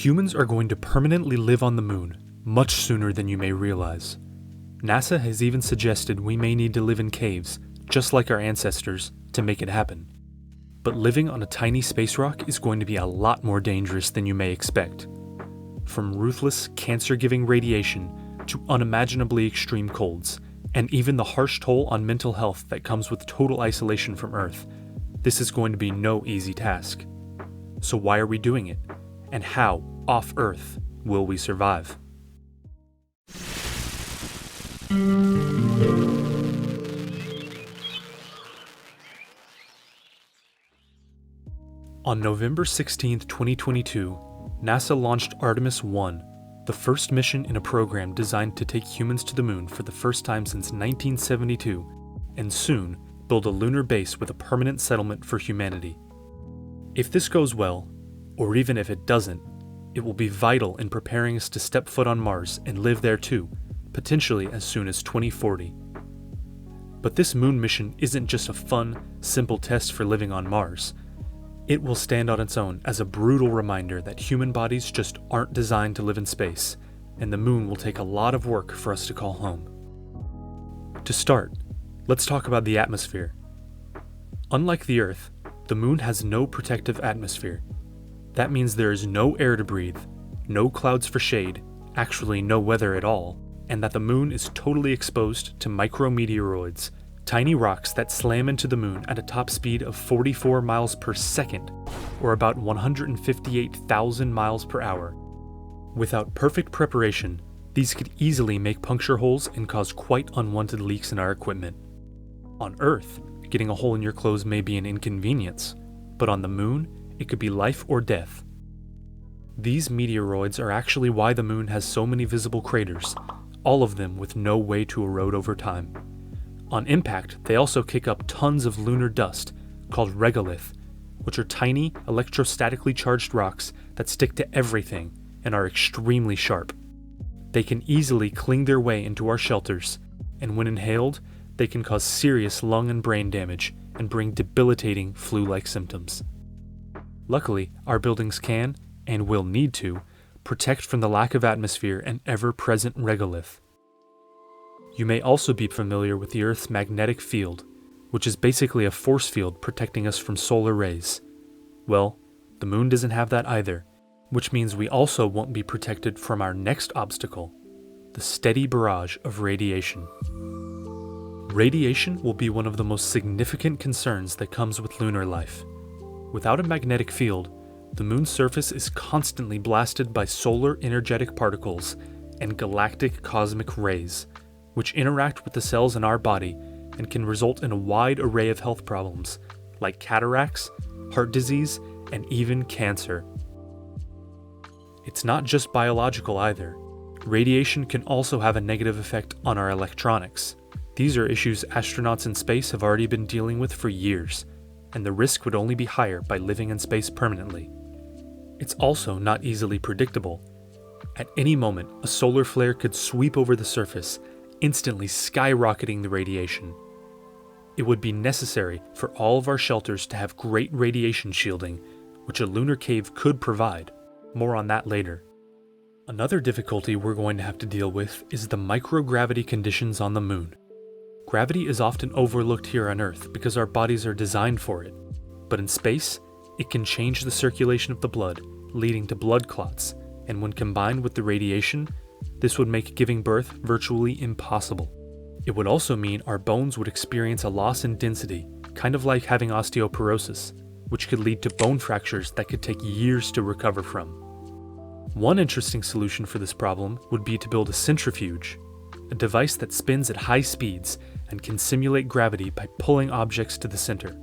Humans are going to permanently live on the moon much sooner than you may realize. NASA has even suggested we may need to live in caves, just like our ancestors, to make it happen. But living on a tiny space rock is going to be a lot more dangerous than you may expect. From ruthless, cancer-giving radiation to unimaginably extreme colds, and even the harsh toll on mental health that comes with total isolation from Earth, this is going to be no easy task. So why are we doing it? And how, off Earth, will we survive? On November 16, 2022, NASA launched Artemis 1, the first mission in a program designed to take humans to the moon for the first time since 1972, and soon build a lunar base with a permanent settlement for humanity. If this goes well, or even if it doesn't, it will be vital in preparing us to step foot on Mars and live there too, potentially as soon as 2040. But this moon mission isn't just a fun, simple test for living on Mars. It will stand on its own as a brutal reminder that human bodies just aren't designed to live in space, and the moon will take a lot of work for us to call home. To start, let's talk about the atmosphere. Unlike the Earth, the moon has no protective atmosphere. That means there is no air to breathe, no clouds for shade, actually no weather at all, and that the moon is totally exposed to micrometeoroids, tiny rocks that slam into the moon at a top speed of 44 miles per second, or about 158,000 miles per hour. Without perfect preparation, these could easily make puncture holes and cause quite unwanted leaks in our equipment. On Earth, getting a hole in your clothes may be an inconvenience, but on the moon, it could be life or death. These meteoroids are actually why the moon has so many visible craters, all of them with no way to erode over time. On impact, they also kick up tons of lunar dust, called regolith, which are tiny, electrostatically charged rocks that stick to everything and are extremely sharp. They can easily cling their way into our shelters, and when inhaled, they can cause serious lung and brain damage and bring debilitating flu-like symptoms. Luckily, our buildings can, and will need to, protect from the lack of atmosphere and ever-present regolith. You may also be familiar with the Earth's magnetic field, which is basically a force field protecting us from solar rays. Well, the moon doesn't have that either, which means we also won't be protected from our next obstacle, the steady barrage of radiation. Radiation will be one of the most significant concerns that comes with lunar life. Without a magnetic field, the moon's surface is constantly blasted by solar energetic particles and galactic cosmic rays, which interact with the cells in our body and can result in a wide array of health problems, like cataracts, heart disease, and even cancer. It's not just biological either. Radiation can also have a negative effect on our electronics. These are issues astronauts in space have already been dealing with for years, and the risk would only be higher by living in space permanently. It's also not easily predictable. At any moment, a solar flare could sweep over the surface, instantly skyrocketing the radiation. It would be necessary for all of our shelters to have great radiation shielding, which a lunar cave could provide. More on that later. Another difficulty we're going to have to deal with is the microgravity conditions on the moon. Gravity is often overlooked here on Earth because our bodies are designed for it, but in space, it can change the circulation of the blood, leading to blood clots, and when combined with the radiation, this would make giving birth virtually impossible. It would also mean our bones would experience a loss in density, kind of like having osteoporosis, which could lead to bone fractures that could take years to recover from. One interesting solution for this problem would be to build a centrifuge, a device that spins at high speeds and can simulate gravity by pulling objects to the center.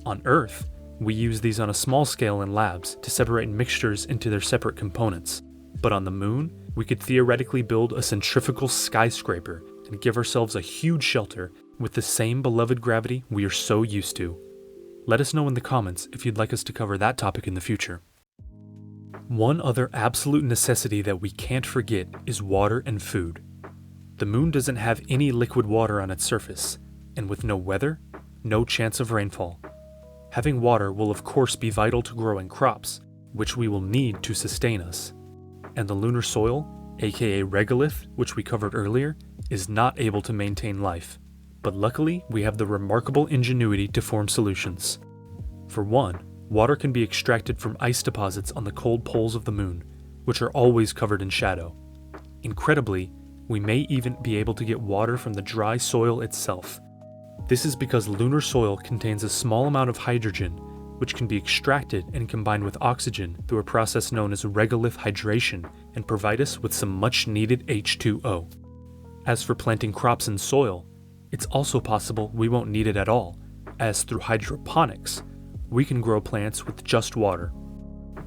On Earth, we use these on a small scale in labs to separate mixtures into their separate components. But on the moon, we could theoretically build a centrifugal skyscraper and give ourselves a huge shelter with the same beloved gravity we are so used to. Let us know in the comments if you'd like us to cover that topic in the future. One other absolute necessity that we can't forget is water and food. The moon doesn't have any liquid water on its surface, and with no weather, no chance of rainfall. Having water will of course be vital to growing crops, which we will need to sustain us. and the lunar soil, aka regolith, which we covered earlier, is not able to maintain life. But luckily, we have the remarkable ingenuity to form solutions. For one, water can be extracted from ice deposits on the cold poles of the moon, which are always covered in shadow. Incredibly, we may even be able to get water from the dry soil itself. This is because lunar soil contains a small amount of hydrogen, which can be extracted and combined with oxygen through a process known as regolith hydration and provide us with some much needed H2O. As for planting crops in soil, it's also possible we won't need it at all, as through hydroponics, we can grow plants with just water.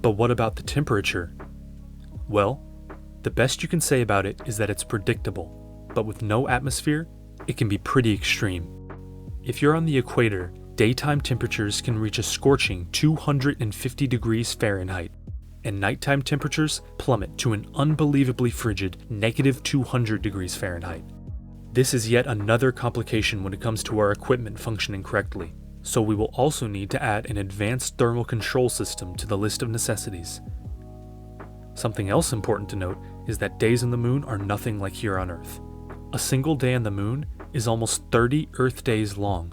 But what about the temperature? Well, the best you can say about it is that it's predictable, but with no atmosphere, it can be pretty extreme. If you're on the equator, daytime temperatures can reach a scorching 250 degrees Fahrenheit, and nighttime temperatures plummet to an unbelievably frigid -200 degrees Fahrenheit. This is yet another complication when it comes to our equipment functioning correctly, so we will also need to add an advanced thermal control system to the list of necessities. Something else important to note is that days on the moon are nothing like here on Earth. A single day on the moon is almost 30 Earth days long,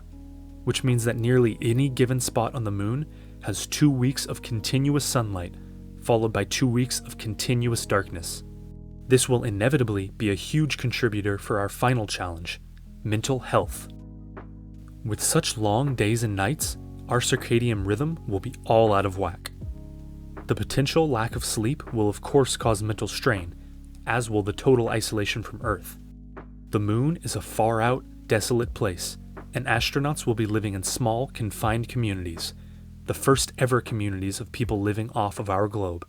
which means that nearly any given spot on the moon has 2 weeks of continuous sunlight, followed by 2 weeks of continuous darkness. This will inevitably be a huge contributor for our final challenge, mental health. With such long days and nights, our circadian rhythm will be all out of whack. The potential lack of sleep will of course cause mental strain, as will the total isolation from Earth. The moon is a far out, desolate place, and astronauts will be living in small, confined communities, the first ever communities of people living off of our globe.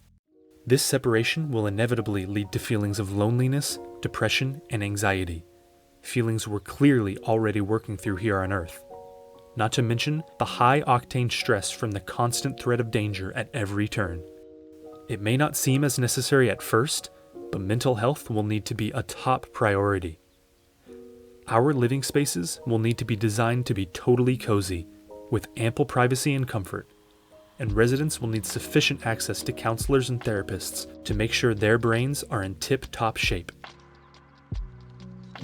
This separation will inevitably lead to feelings of loneliness, depression, and anxiety, feelings we're clearly already working through here on Earth. Not to mention the high-octane stress from the constant threat of danger at every turn. It may not seem as necessary at first, but mental health will need to be a top priority. Our living spaces will need to be designed to be totally cozy, with ample privacy and comfort, and residents will need sufficient access to counselors and therapists to make sure their brains are in tip-top shape.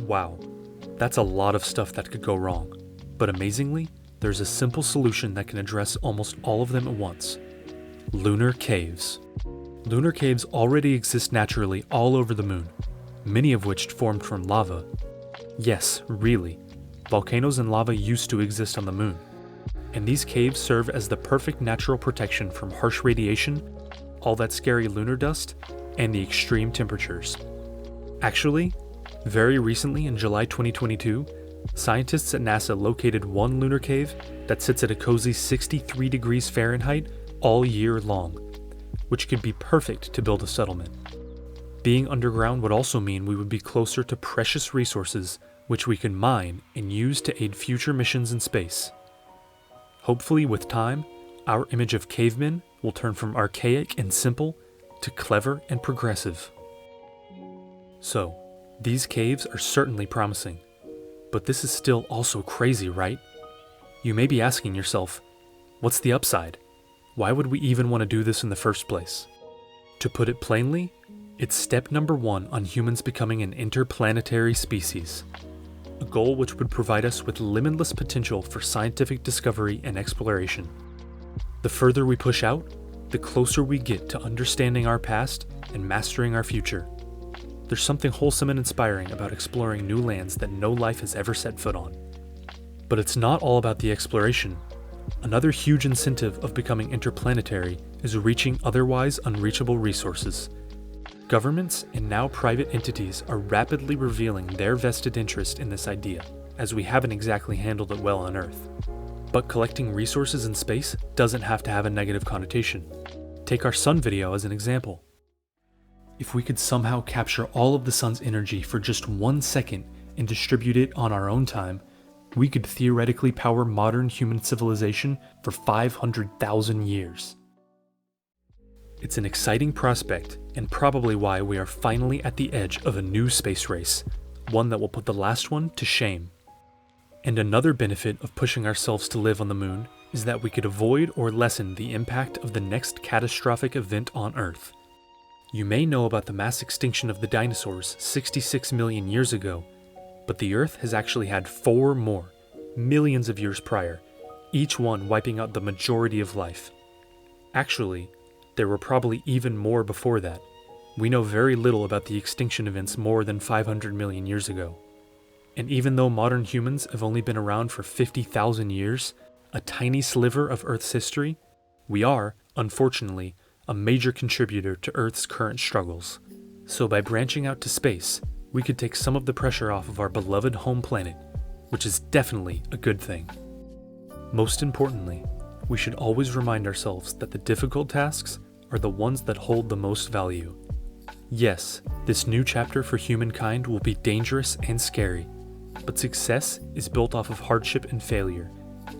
Wow, that's a lot of stuff that could go wrong, but amazingly, there's a simple solution that can address almost all of them at once. Lunar Caves. Lunar caves already exist naturally all over the moon, many of which formed from lava. Yes, really, volcanoes and lava used to exist on the moon, and these caves serve as the perfect natural protection from harsh radiation, all that scary lunar dust, and the extreme temperatures. Actually, very recently in July 2022, scientists at NASA located one lunar cave that sits at a cozy 63 degrees Fahrenheit all year long, which could be perfect to build a settlement. Being underground would also mean we would be closer to precious resources which we can mine and use to aid future missions in space. Hopefully with time, our image of cavemen will turn from archaic and simple to clever and progressive. So, these caves are certainly promising, but this is still also crazy, right? You may be asking yourself, what's the upside? Why would we even want to do this in the first place? To put it plainly, it's step number 1 on humans becoming an interplanetary species, a goal which would provide us with limitless potential for scientific discovery and exploration. The further we push out, the closer we get to understanding our past and mastering our future. There's something wholesome and inspiring about exploring new lands that no life has ever set foot on. But it's not all about the exploration. Another huge incentive of becoming interplanetary is reaching otherwise unreachable resources. Governments and now private entities are rapidly revealing their vested interest in this idea, as we haven't exactly handled it well on Earth. But collecting resources in space doesn't have to have a negative connotation. Take our sun video as an example. If we could somehow capture all of the sun's energy for just 1 second and distribute it on our own time, we could theoretically power modern human civilization for 500,000 years. It's an exciting prospect, and probably why we are finally at the edge of a new space race, one that will put the last one to shame. And another benefit of pushing ourselves to live on the moon is that we could avoid or lessen the impact of the next catastrophic event on Earth. You may know about the mass extinction of the dinosaurs 66 million years ago, but the Earth has actually had 4 more, millions of years prior, each one wiping out the majority of life. Actually, there were probably even more before that. We know very little about the extinction events more than 500 million years ago. And even though modern humans have only been around for 50,000 years, a tiny sliver of Earth's history, we are, unfortunately, a major contributor to Earth's current struggles. So by branching out to space, we could take some of the pressure off of our beloved home planet, which is definitely a good thing. Most importantly, we should always remind ourselves that the difficult tasks are the ones that hold the most value. Yes, this new chapter for humankind will be dangerous and scary, but success is built off of hardship and failure,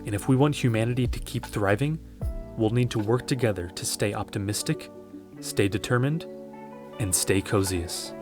and if we want humanity to keep thriving, we'll need to work together to stay optimistic, stay determined, and stay cozious.